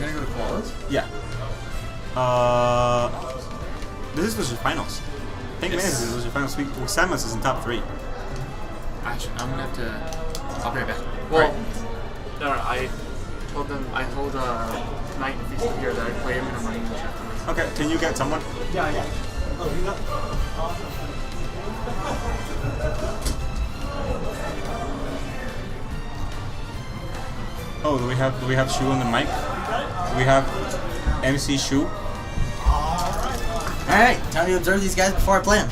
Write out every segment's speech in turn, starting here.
We're gonna go to qualis? Yeah. This is the finals. I think Menace is the finals. Samus is in top 3. Actually, I'm gonna have to. I'll be right back. Well, no, I told Knight if he's here that I play him and I'm running the chat. Okay, can you get someone? Yeah. Oh, you got. Oh, do we have Shu on the mic? Do we have MC Shu? Alright, time to observe these guys before I play them.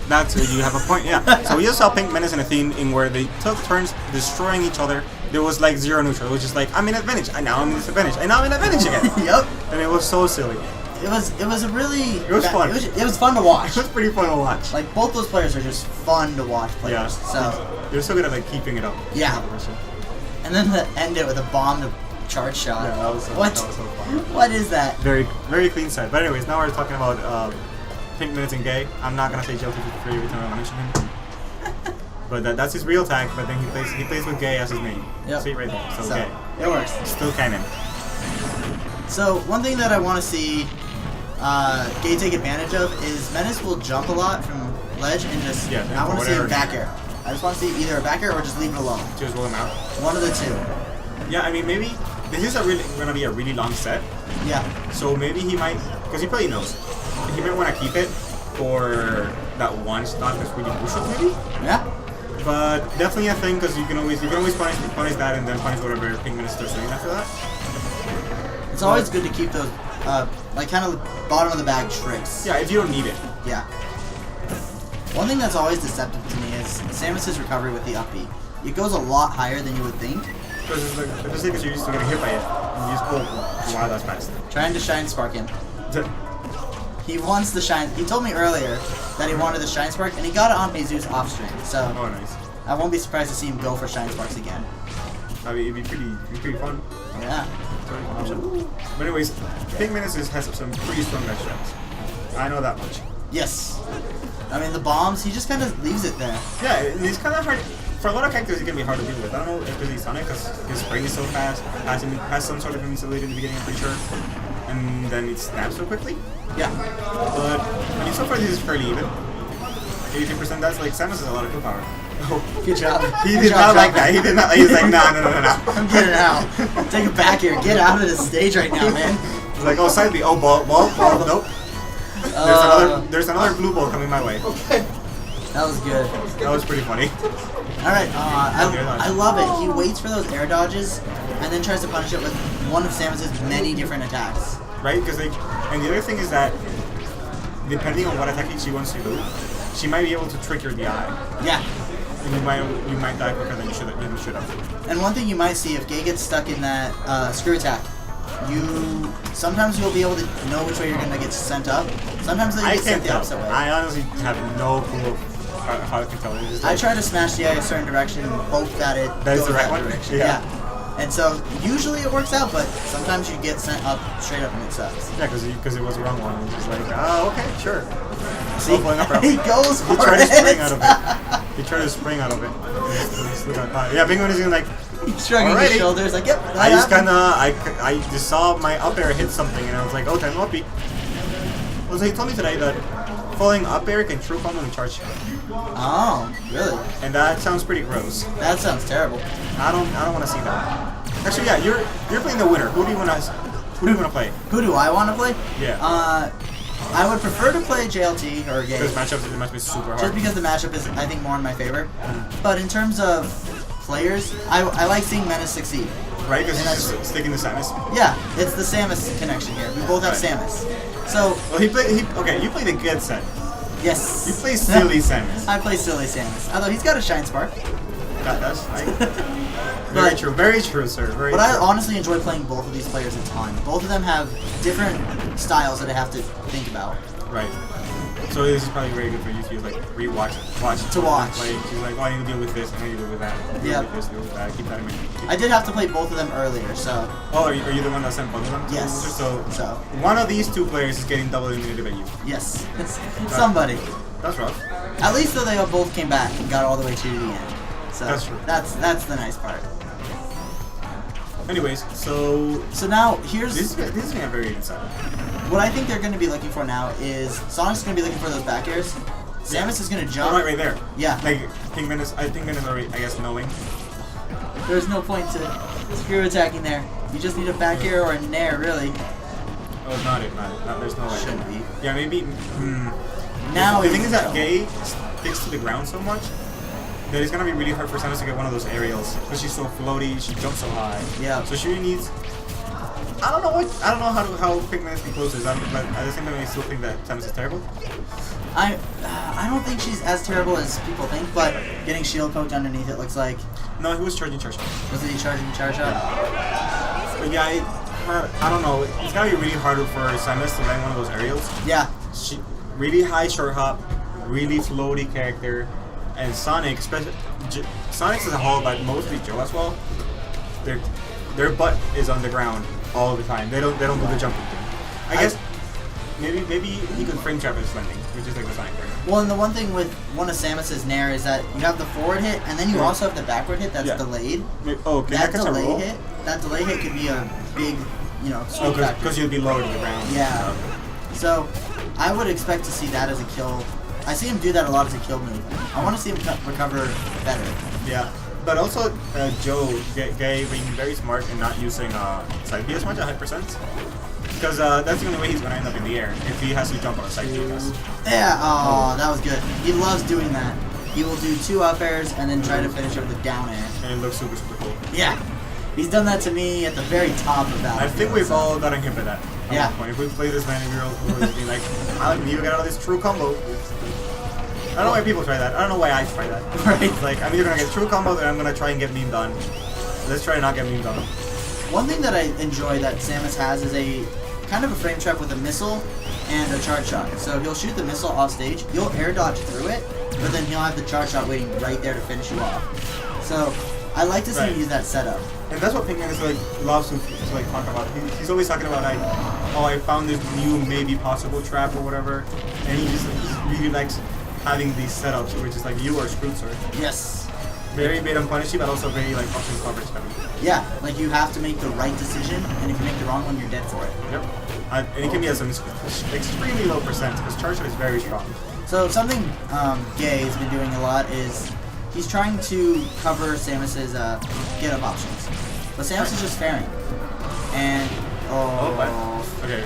That's you have a point, yeah. So we just saw Pink, Menace, and Athene in where they took turns destroying each other. There was like zero neutral. It was just like, I'm in advantage, and now I'm in disadvantage, and now I'm in advantage again. Yep. And it was so silly. It was a really... It was fun. It was fun to watch. It was pretty fun to watch. Like, both those players are just fun to watch players. Yeah. So, they're so good at like keeping it up. yeah. And then to end it with a bomb to charge shot. Yeah, that was so, what? That was so fun. What is that? Very clean side. But anyways, now we're talking about Pink, Menace, and Gay. I'm not gonna say JLT53 every time I mention him. But that's his real tag. But then he plays with Gay as his main. Yep. See right there. So Gay. It works. Still canon. So one thing that I want to see Gay take advantage of is Menace will jump a lot from ledge and just. Yeah. I want to see him back air. I just want to see either a back air or just leave it alone. Just roll him out. One of the two. Yeah, I mean maybe this is gonna be a really long set. Yeah. So maybe he might, because he probably knows, he might want to keep it for that one stock that's really crucial, maybe. Yeah. But definitely a thing, because you can always punish that and then punish whatever Pink Menace starts doing after that. It's always good to keep those like kind of bottom of the bag tricks. Yeah, if you don't need it. Yeah. One thing that's always deceptive to me is Samus's recovery with the up B. It goes a lot higher than you would think. Because it's like, especially because you're used to getting hit by it, and you just wow, that's fast. Trying to shine spark him. He wants the shine. He told me earlier that he wanted the shine spark, and he got it on Jesus off string. So Oh, nice. I won't be surprised to see him go for shine sparks again. I mean, it'd be pretty fun. Yeah. But anyways, Pink Menace has some pretty strong dash shots. I know that much. Yes. I mean the bombs. He just kind of leaves it there. Yeah, it's kind of hard. For a lot of characters, it can be hard to deal with. I don't know if it's Sonic, because his spring is so fast, has some sort of invincibility in the beginning, I'm pretty sure, and then it snaps so quickly. Yeah. But I mean, so far this is fairly even. 80%. That's like Samus has a lot of kill power. Good job. He did not like that. He did not. He was like, no. I'm getting out. Take it back here. Get out of the stage right now, man. He's like, oh, side B. Oh, ball. Nope. There's another blue ball coming my way. Okay. That was good. That was pretty funny. Alright, I love it. He waits for those air dodges and then tries to punish it with one of Samus's many different attacks. Right? Because and the other thing is that depending on what attack she wants to do, she might be able to trick your DI. Yeah. And you might die quicker than you should have. And one thing you might see if Gay gets stuck in that screw attack, sometimes you'll be able to know which way you're gonna get sent up. Sometimes they get sent the opposite way. I honestly have no clue how I can tell. I try to smash the eye a certain direction and hope that it goes the right that one? direction. Yeah. And so usually it works out, but sometimes you get sent up straight up and it sucks. Yeah, because it was the wrong one. It's just like, oh, okay, sure. See, he goes for He tried to spring out of it. it. He tried to spring out of it. Yeah, Big One is like. He's shrugging his shoulders like, yep. I just saw my up air hit something and I was like, oh, time up B. Well, so he told me today that falling up air can true combo and charge. Oh, really? And that sounds pretty gross. That sounds terrible. I don't want to see that. Actually, yeah, you're playing the winner. Who do you want to play? Who do I want to play? Yeah. I would prefer to play JLT or Gay. Because matchups must be super hard. Just because the matchup is, I think, more in my favor. But in terms of players, I like seeing Menace succeed. Right, because he's just sticking to Samus. Yeah, it's the Samus connection here. We both have Samus. So. Well, okay, you play the good set. Yes. You play silly Samus. I play silly Samus. Although he's got a shine spark. That's very true. Very true, sir. Very but true. I honestly enjoy playing both of these players a ton. Both of them have different styles that I have to think about. Right. So this is probably very good for you to like watch. Like, she's like, oh, I need to deal with this, I need to deal with that. Yeah. Deal with that. Keep that in mind. I did have to play both of them earlier, so. Oh, are you the one that sent both of them? Yes. So one of these two players is getting double eliminated by you. Yes. Somebody. That's rough. At least though they both came back and got all the way to the end. So that's true. That's the nice part. Anyways, so now here's this is gonna be very inside. what I think they're going to be looking for now is Sonic's going to be looking for those back airs. Samus is going to jump. Right there. Yeah. Like Pink Menace, I think Menace already, I guess, knowing. There's no point to screw attacking there. You just need a back air or a nair, really. Oh, not it. There's no way. Shouldn't be. Yeah, maybe. Now the thing is that Gay sticks to the ground so much that it's gonna be really hard for Samus to get one of those aerials because she's so floaty. She jumps so high. Yeah. So she needs. I don't know how Pink Menace can close this, but at the same time, I still think that Samus is terrible. I don't think she's as terrible as people think, but getting shield poked underneath it looks like. No, he was charging charge shot. Was he charging charge shot? But yeah, I don't know. It's gotta be really hard for Samus to land one of those aerials. Yeah. She really high short hop, really floaty character, and Sonic, especially Sonic as a whole, but mostly Joe as well. Their butt is on the ground all the time. They don't do the jumping thing. I guess maybe he could frame trap his landing, which is like the Sonic thing. Well, and the one thing with one of Samus's nair is that you have the forward hit, and then you also have the backward hit that's delayed. Oh, okay. That delay hit could be a big, swing factor. Because you'd be lower to the ground. Yeah. So, I would expect to see that as a kill. I see him do that a lot as a kill move. I want to see him recover better. Yeah. But also, Joe, Gay being very smart and not using side B as much at high percent. Because that's the only way he's going to end up in the air, if he has to jump on a side B. Yeah, oh, that was good. He loves doing that. He will do 2 up airs and then try to finish it with a down air. And it looks super, super cool. Yeah. He's done that to me at the very top of that. I think we've all gotten hit by that. Yeah. At one point. If we play this man, we'll be like, I need to get out of this true combo. I don't know why people try that. I don't know why I try that. Right. It's like, I'm either going to get true combo or I'm going to try and get meme done. Let's try and not get meme done. One thing that I enjoy that Samus has is a kind of a frame trap with a missile and a charge shot. So he'll shoot the missile off stage, you'll air dodge through it, but then he'll have the charge shot waiting right there to finish you off. So I like to see him use that setup. And that's what Pink Menace loves to talk about. He's always talking about I found this new maybe possible trap or whatever, and he really likes having these setups which is like you are screwed, sir. Yes. Very bait and punishy, but also very like option coverage heavy. Yeah, like you have to make the right decision, and if you make the wrong one, you're dead for it. Yep. And it can be at some extremely low percent because charge shot is very strong. So something Gay has been doing a lot is he's trying to cover Samus's get up options, but Samus is just fairing. And Okay.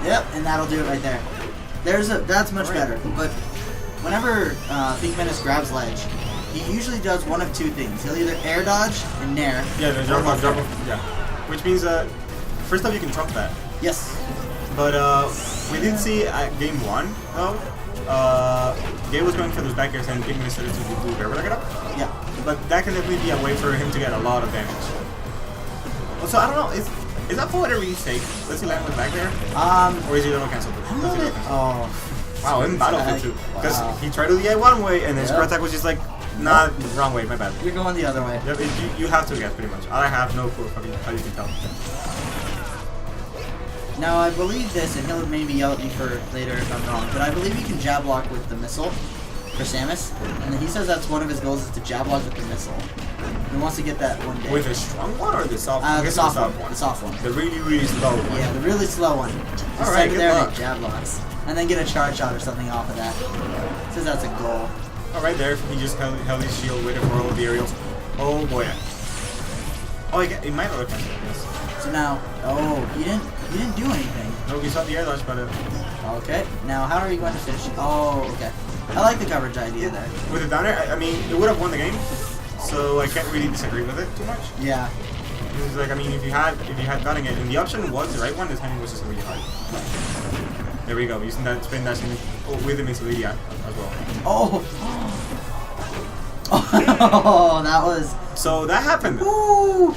Yep, and that'll do it right there. That's much better. But whenever Pink Menace grabs ledge, he usually does one of 2 things. He'll either air dodge and nair. Yeah, the jump off. Yeah. Which means first off you can trump that. Yes. But we did see at game 1 though. Gay was going for those back airs and Pink Menace started to do barrel get up. Yeah. But that can definitely be a way for him to get a lot of damage. Also, I don't know, is that forward really safe? Does he land with back there? Or is he double cancelled? Wow, in Battlefield too. Because he tried to do the one way and then screw attack was just like, nah, wrong way, my bad. You're going the other way. Yep, you have to guess pretty much. I have no clue how you can tell. Now I believe this, and he'll maybe yell at me for later if I'm wrong, but I believe you can jab block with the missile for Samus, and he says that's one of his goals is to jab block with the missile. He wants to get that one day. With the strong one or the soft one? The soft one. The soft one. The really, really slow one. Yeah, the really slow one. All right, good luck. Jab blocks, and then get a charge shot or something off of that. Says that's a goal. Oh, right there, he just held his shield, waited for all of the aerials. Oh boy. Oh, he might have cancelled this. So now, he didn't do anything. No, he saw the air dodge, but okay. Now, how are you going to finish it? Oh, okay. I like the coverage idea there. with the down air, I mean, it would have won the game, so I can't really disagree with it too much. Yeah. It's like, I mean, if you had gotten it, and the option was the right one, the timing was just really hard. There we go, using that spin dash with the invincibility as well. Oh! Oh, that was. So that happened. Ooh!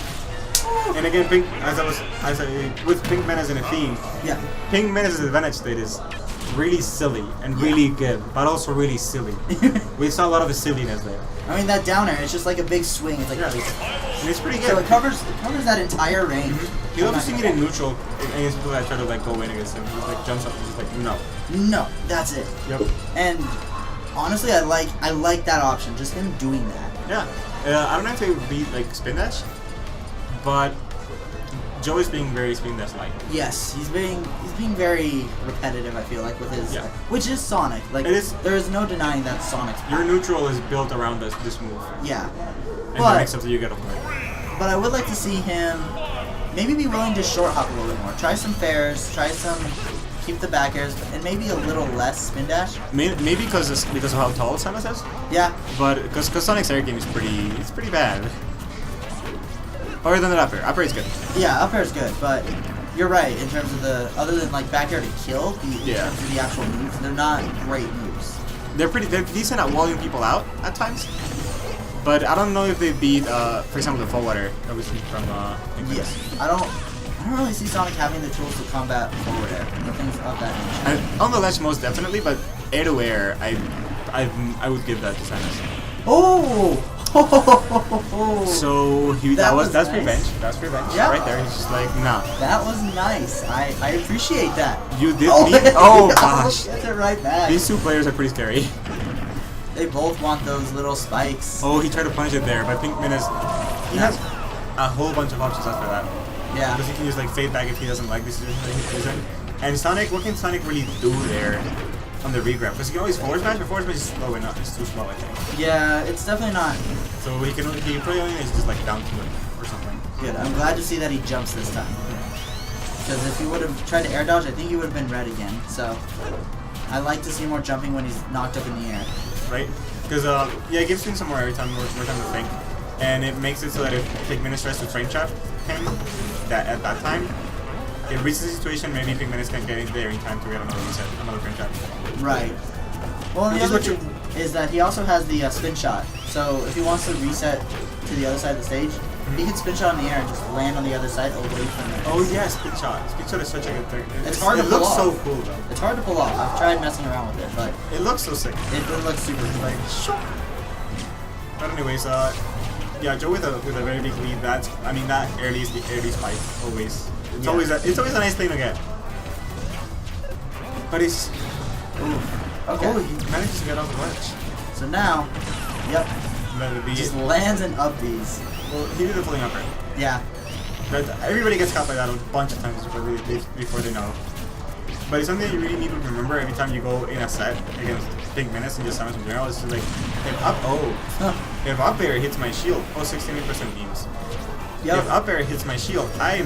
And again, with Pink Menace in a theme, Yeah. Pink Menace's advantage state is really silly and really good, but also really silly. We saw a lot of the silliness there. I mean, that down air, it's just like a big swing. It's like. And it's pretty good. So it covers that entire range. He loves using it in neutral against people that try to like go in against him. He just like jumps up and just like no. No, that's it. Yep. And honestly, I like that option. Just him doing that. Yeah. I don't know if it would be like spin dash, but Joe is being very Spin Dash light. Yes, he's being very repetitive. I feel like with his, Yeah. which is Sonic. Like It is- there is no denying that Sonic's. Your neutral is built around this move, Yeah, and but the mix-ups that you get of it. but I would like to see him maybe be willing to short hop a little bit more. Try some fairs. Try some. Keep the back airs, and maybe a little less spin dash. Maybe because of how tall Samus is, Yeah, but because Sonic's air game is pretty bad. Other than that up air. Up air is good. yeah, up air is good, but you're right in terms of the other than like back air to kill. In Yeah. terms of the actual moves, they're not great moves. They're decent at walling people out at times, but I don't know if they beat, for example, the forwarder that we see from Yes, I don't really see Sonic having the tools to combat forward air and things of that nature. And on the ledge, most definitely, but air to air, I would give that to Samus. Oh! So that's nice. revenge. That's revenge. Yeah. Right there. He's just like, nah. That was nice. I appreciate that. You did me? Oh gosh. Gets it right back. These two players are pretty scary. They both want those little spikes. Oh, he tried to punish it there, but I think Menace, he has a whole bunch of options after that. Yeah. Because he can just like fade back if he doesn't like this situation that he's in. And Sonic, what can Sonic really do there on the regrab? Because he can always forward smash, but forward smash is slow enough. It's too slow, I think. Yeah, it's definitely not So he probably only is just like down to it or something. good. I'm glad to see that he jumps this time. Because if he would have tried to air dodge, I think he would have been red again. So I like to see more jumping when he's knocked up in the air. Right? Because yeah, it gives him some more every time, more time to think. And it makes it so that if Menace tries to frame trap him at that time, it reaches a situation maybe Menace can get in there in time to get another reset, another frame trap. Right. Well, and Which the is other what you- thing is that he also has the spin shot. So if he wants to reset to the other side of the stage, he can spin shot in the air and just land on the other side away from it. Oh yeah, spin shot. Spin shot is such a good thing. It's hard to It pull looks off. so cool though. It's hard to pull off. I've tried messing around with it, but It looks so sick. it looks super like. But anyways, yeah, Joe with a very big lead. That early spike always. It's Yeah. always a nice thing to get. But it's Okay. oh, he manages to get off the ledge. So now, yep, That would be just lands and up these. well, he did the pulling up right. Yeah. But everybody gets caught by that a bunch of times before they know. But it's something that you really need to remember every time you go in a set against Big Menace and just Samus in general. It's just like if up air hits my shield, 68% beams. Yep. If up air hits my shield, I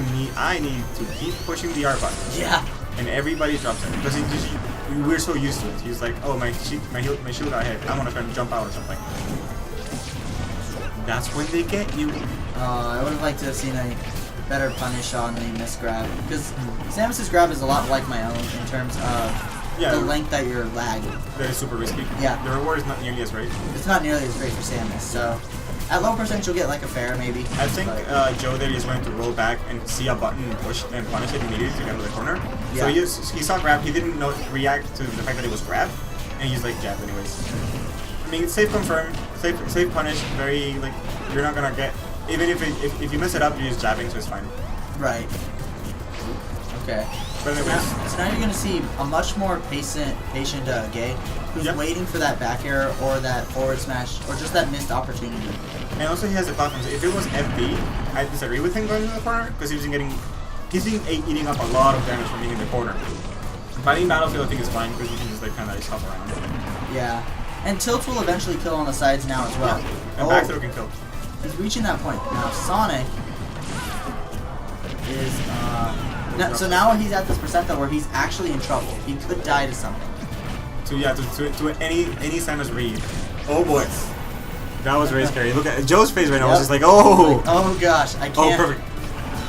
need to keep pushing the R button. Yeah. And everybody drops it because we're so used to it. He's like, oh my shield got hit. I'm gonna try and jump out or something. That's when they get you. I would have liked to have seen a better punish on the miss grab because Samus's grab is a lot like my own in terms of Yeah. the length that you're lagging. That is super risky. Yeah. The reward is not nearly as great. It's not nearly as great for Samus, so at low percent you'll get like a fair maybe. I think but- Joe there is going to roll back and see a button and push and punish it immediately to get out of the corner. So Yeah. he saw grab, he didn't react to the fact that it was grab, and he's like jab anyways. I mean, safe confirm, safe punish, very like you're not gonna get even if you mess it up, you're just jabbing, so it's fine. Right. Okay. But anyways, So now you're gonna see a much more patient Gay who's Yep. waiting for that back air or that forward smash or just that missed opportunity. and also he has the platforms. If it was FB, I disagree with him going to the corner because he's been eating up a lot of damage from being in the corner. Fighting Battlefield I think is fine because you can just like kind of hop around. Yeah. And tilts will eventually kill on the sides now as well. And back throw can kill. He's reaching that point. Now Sonic is so now he's at this percent though where he's actually in trouble. He could die to something. To any Samus read. Oh boy. That was very scary. Look at Joe's face right now. Was just like, oh. Like, oh gosh, I Oh, can't. perfect.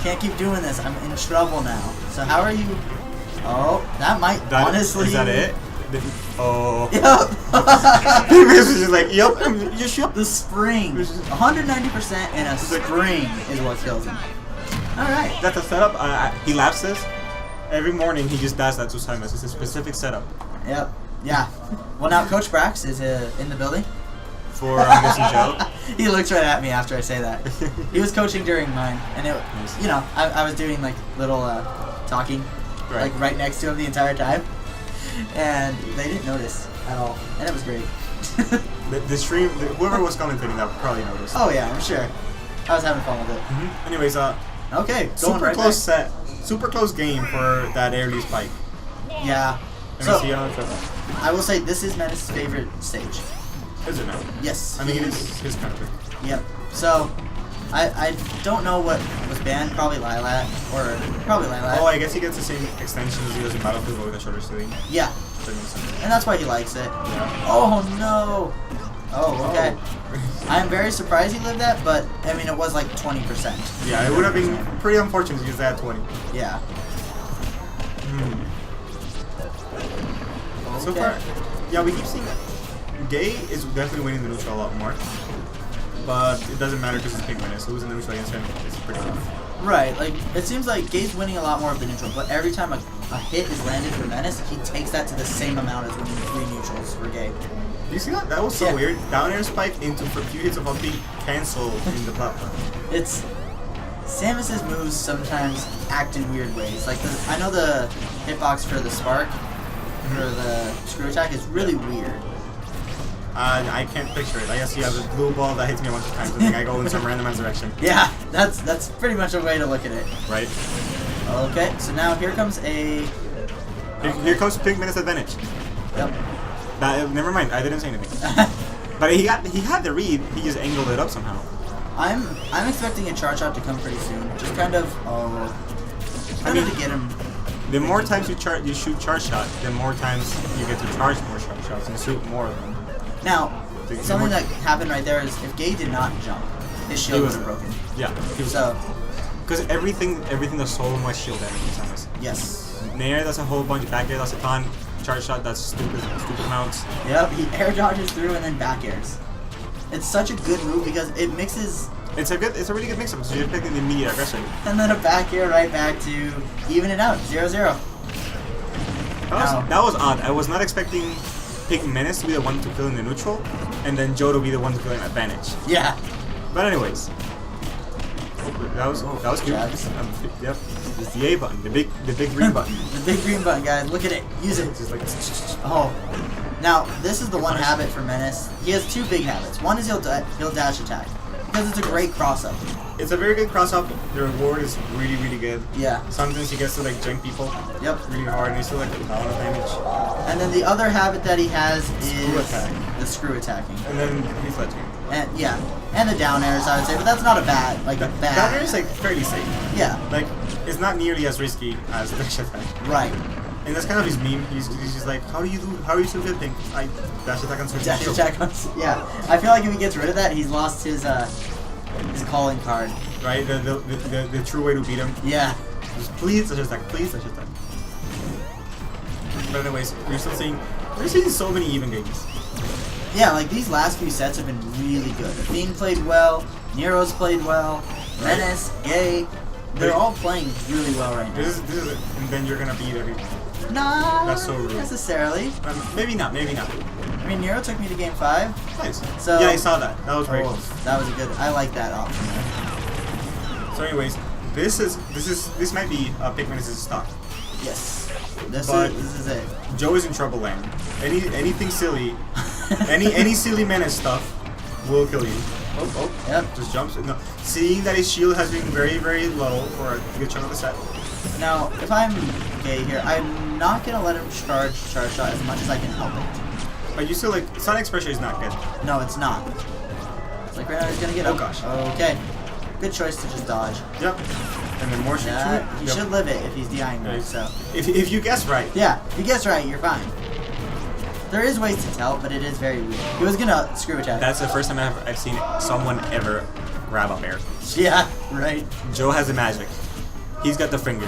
Can't keep doing this. I'm in trouble now. So how are you? Oh, that might honestly. Is that it? Oh. Yep. He was just like, yep. Yep. The spring. 190% and a spring is what kills him. All right. That's a setup. He lapses. Every morning he just does that to Samus. It's a specific setup. Yep. Yeah. Well, now Coach Brax is in the building. For I'm guessing Joe. He looks right at me after I say that. He was coaching during mine, and it, Nice. you know, I was doing like little talking, Right. like right next to him the entire time, and they didn't notice at all, and it was great. The stream, whoever was commentating that probably noticed. Oh yeah, I'm sure. I was having fun with it. Anyways, Okay, going Super right close back. set. Super close game for that early spike. Yeah. Let me So, see how it's up. I will say this is Menace's favorite stage. Is it now? Yes. I mean, it is his kind of thing. Yep. So, I don't know what was banned. Probably Lilac. Or probably Lilac. Oh, I guess he gets the same extension as he does in Battlefield with a shorter ceiling. Yeah. That makes sense. And that's why he likes it. Yeah. Oh, no. Oh, okay. Oh. I'm very surprised he lived that, but, I mean, it was like 20%. Yeah, it would have been pretty unfortunate to use that 20. Yeah. So Okay. far, yeah, we keep seeing Gay is definitely winning the neutral a lot more. But it doesn't matter because it's Pink Menace. Losing the neutral against him is pretty tough. Right, like, it seems like Gay's winning a lot more of the neutral, but every time a hit is landed for Menace, he takes that to the same amount as winning 3 neutrals for Gay. Do you see that? That was so Yeah. weird. Down air spike into for a few hits of up B cancel in the platform. It's... Samus's moves sometimes act in weird ways. Like, I know the hitbox for the spark, for the screw attack, is really weird. I can't picture it. I guess you have a blue ball that hits me a bunch of times. I think I go in some random direction. Yeah, that's pretty much a way to look at it. Right? Okay, so now here comes a... Here comes Pink Menace advantage. Yep. Never mind. I didn't say anything. But he had the read. He just angled it up somehow. I'm expecting a charge shot to come pretty soon. Just kind of I mean, to get him. The more times you shoot charge shot, the more times you get to charge more charge shots and shoot more of them. Now, something that happened right there is if Gay did not jump, his shield would have broken. Yeah. So, because everything does so much shield damage in Samus. yes. Nair does a whole bunch, back air does a ton, charge shot does stupid amounts. Yep, he air dodges through and then back airs. It's such a good move because it mixes, It's a really good mix-up, so you're picking the immediate aggression. and then a back air right back to even it out, 0-0. That was odd. I was not expecting Pink Menace to be the one to kill in the neutral, and then Joe to be the one to kill in advantage. Yeah. But anyways, that was cute. jabs. Yep, it's the A button, the big green button. The big green button, guys. Look at it. Use it. It's just like Oh. Now, this is the one punish. habit for Menace. He has 2 big habits. One is he'll dash attack. Because it's a great cross-up. it's a very good cross-up. The reward is really good. Yeah. Sometimes he gets to like jank people Yep. really hard, and he's still like a lot of damage. And then the other habit that he has Screw is attack. the screw attacking. And then he's ledging. And yeah. And the down airs, I would say. But that's not a bad, like a bad. That is like fairly safe. Yeah. Like it's not nearly as risky as dash attack. Right. And that's kind of his meme. He's just like, how are you still flipping? I dash attack on switch. Dash attack. Yeah. I feel like if he gets rid of that, he's lost his calling card. Right? The true way to beat him. Yeah. Just please dash attack, please dash attack. But anyways, we're seeing so many even games. Yeah, like these last few sets have been really good. Fiend played well, Nero's played well, Menace, Gay, they're all playing really well right now. This is it. And then you're gonna beat everyone. Nah, That's so rude. necessarily. Maybe not. I mean, Nero took me to game 5. Nice. So- yeah, I saw that. That was very Oh, close. that was a good. I like that option. There. So anyways, this might be Pink Menace's stock. Yes, this But- is it. Joe is in trouble land. Anything silly, any silly Menace stuff will kill you. Oh, Yep. just jumps. No, seeing that his shield has been very low for a good chunk of the set. Now, if I'm Gay here, I'm not gonna let him charge shot as much as I can help it. But you still like Sonic's pressure is not good. No, it's not. It's like right now he's gonna get Oh, up. gosh. Okay. Good choice to just dodge. Yep. And then more shoot Yeah, to it. he Yep. should live it if he's DIing right, Nice. so. If you guess right. Yeah, if you guess right, you're fine. There is ways to tell, but it is very weird. He was gonna screw attack. That's the first time I've seen someone ever grab up air. Yeah, right. Joe has the magic. He's got the finger.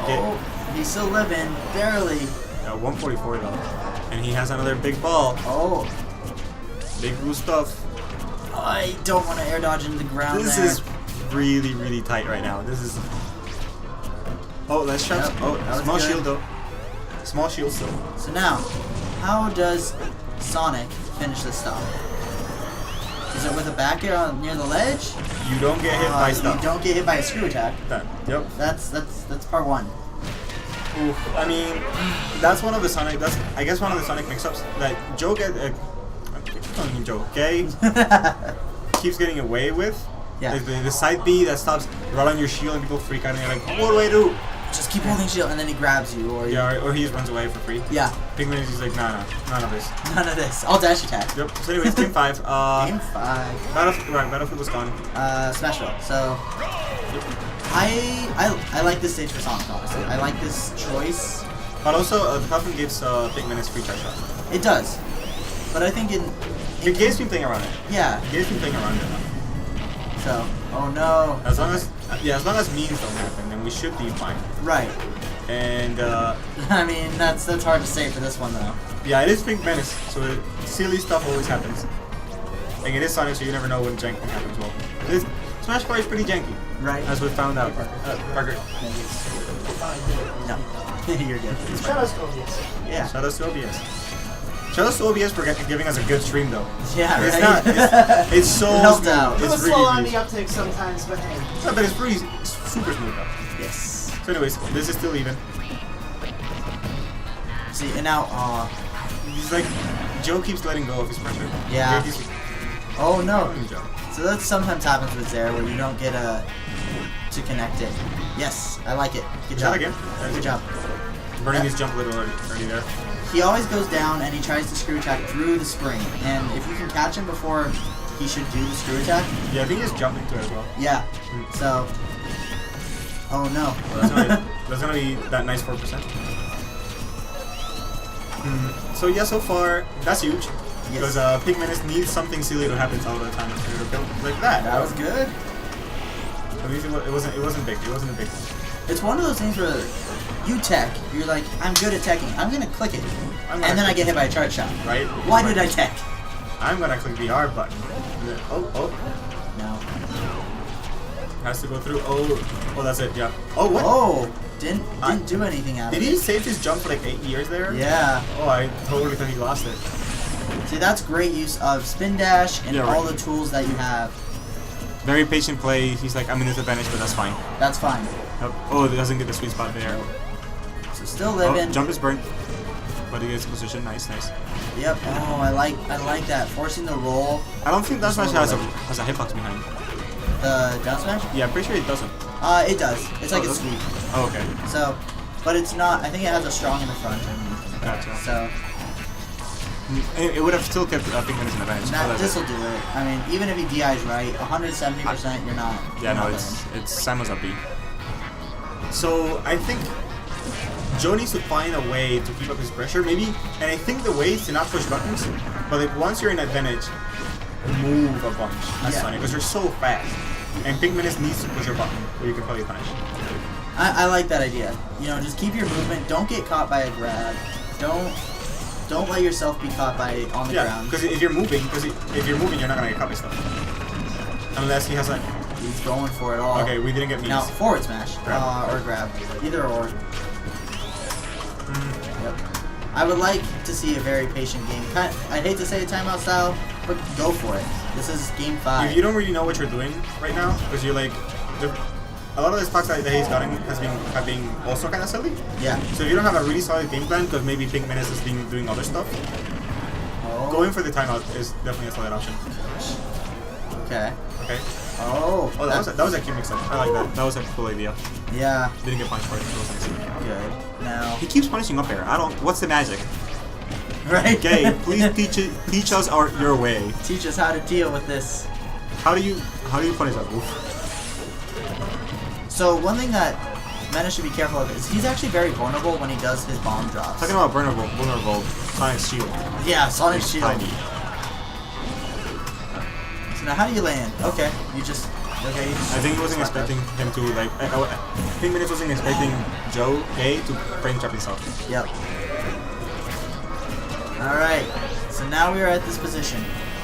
Oh, he's still living, barely. 144 though. And he has another big ball. Oh, Big blue stuff. I don't want to air dodge into the ground This there. is really tight right now. This is. Oh, let's try. Yep, Oh, that was small good. shield though. Small shield still. So now, how does Sonic finish this stop? Is it with a back air on near the ledge? You don't get hit by You stuff. don't get hit by a screw attack. Done. Yep. That's part 1. Oof. I mean, that's one of the Sonic. That's I guess one of the Sonic mix-ups that Joe get. I keep calling him Joe. Gay keeps getting away with Yeah. Like the side B that stops right on your shield and people freak out and you're like, what do I do? Just keep holding shield and then he grabs you, or Yeah, or he just runs away for free. yeah. Pigman is just like, nah, none of this. None of this. All dash attack. Yep. So anyways, game 5. Game 5. Battlefield was gone. Smash Bros. So I like this stage for Sonic, honestly. I like this choice. But also, the platform gives Pigman his free charge shot. It does, but I think Gabe's been playing around it. yeah. Gabe's been playing around it. So oh no. As long as memes don't happen, then we should be fine. Right. And I mean that's hard to say for this one though. yeah, it is Pink Menace, so silly stuff always happens. Like it is Sonic, so you never know when jank can happen as well. This Smash Bar is pretty janky, Right. as we found out. Parker. No. You're good. Shadows OBS. Yeah. Shoutouts to OBS. Shoutouts to OBS for giving us a good stream though. Yeah. It's Right. not. It's so Helped smooth. out. It It's was really slow on smooth. the uptake sometimes, but hey. No, but it's pretty super smooth though. Yes. So anyways, this is still even. See, and now He's like, Joe keeps letting go of his pressure. Yeah. He's oh no. Joe. So that sometimes happens with Zare where you don't get to connect it. Yes, I like it. Good Shot job. again. Good job. Burning his jump a little early there. He always goes down and he tries to screw attack through the spring. And if you can catch him before he should do the screw attack, Yeah, I think he just jumped into it as well. yeah. So, oh no. That's gonna be that nice 4%. So yeah, so far that's huge. Because Pig Menace needs something silly to happen all the time like that. That was good. At least it wasn't big. It wasn't a big one. It's one of those things where you tech, you're like, I'm good at teching. I'm gonna click it, I'm and then I get hit by a charge shot. Right? Why did I tech? I'm gonna click the R button. And then, oh, No. has to go through. Oh, that's it. Yeah. Oh, what? Oh, didn't do anything out of Did it. he save his jump for like 8 years there? Yeah. Oh, I totally thought he lost it. See, that's great use of spin dash and Yeah, right. all the tools that you have. Very patient play. He's like, I'm in disadvantage, but that's fine. That's fine. Oh, it doesn't get the sweet spot there. So still Oh, living. jump is burnt, but he gets position. Nice. Yep. Oh, I like that. Forcing the roll. I don't think that smash has a hitbox behind. The down smash? Yeah, I'm pretty sure it doesn't. It does. It's like a does it? sweep. Oh, okay. So, but it's not. I think it has a strong in the front. Gotcha. So It would have still kept Pink Menace in advantage. this will do it. I mean, even if he DI's right, 170%, you're not. Yeah, no, you're not it's Samus up B. So I think Joe needs to find a way to keep up his pressure, maybe. And I think the way is to not push buttons, but like once you're in advantage, move a bunch as Yeah. Sonic because you're so fast. And Pink Menace needs to push a button where you can probably punish. I like that idea. You know, just keep your movement. Don't get caught by a grab. Don't let yourself be caught by on the Yeah, ground. because if you're moving, you're not gonna get caught by stuff. Unless he has like. He's going for it all. Okay, we didn't get memes. Now forward smash Grab. or grab, either or. Yep. I would like to see a very patient game. I hate to say a timeout style, but go for it. This is game 5. If you don't really know what you're doing right now, because you're like, a lot of the stocks that he's gotten have been also kind of silly. Yeah. So if you don't have a really solid game plan, because maybe Pink Menace has been doing other stuff, Oh. going for the timeout is definitely a solid option. Okay. Okay. Oh. Oh, that was a cute mix-up. I like that. That was a cool idea. Yeah. Didn't get punished for it. It was nice. Good. Now. He keeps punishing up air. What's the magic? Right. Gay, please teach us your way. Teach us how to deal with this. How do you punish that move? So one thing that Menace should be careful of is he's actually very vulnerable when he does his bomb drops. Talking about vulnerable, Sonic's shield. Yeah, Sonic It's Shield. tiny. So now how do you land? Okay, you just I think he wasn't expecting him to like. Pink Menace wasn't expecting Gay to frame trap himself. Yep. All right. So now we are at this position.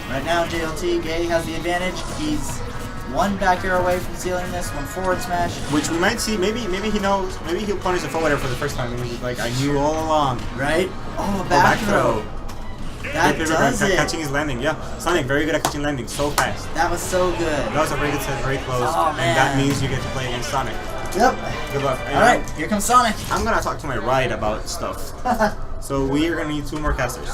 Right now, JLT Gay has the advantage. He's one back air away from sealing this. One forward smash. Which we might see. Maybe he knows. Maybe he'll punish the forward air for the first time. And he's like, I knew all along. Right? Oh, back throw. That Good does it. Catching his landing. Yeah, Sonic very good at catching landing. So fast. That was so good. That was a very good set. Very close. Oh, man. And that means you get to play against Sonic. Yep. Good luck. All right, here comes Sonic. I'm gonna talk to my right about stuff. So we are gonna need 2 more casters.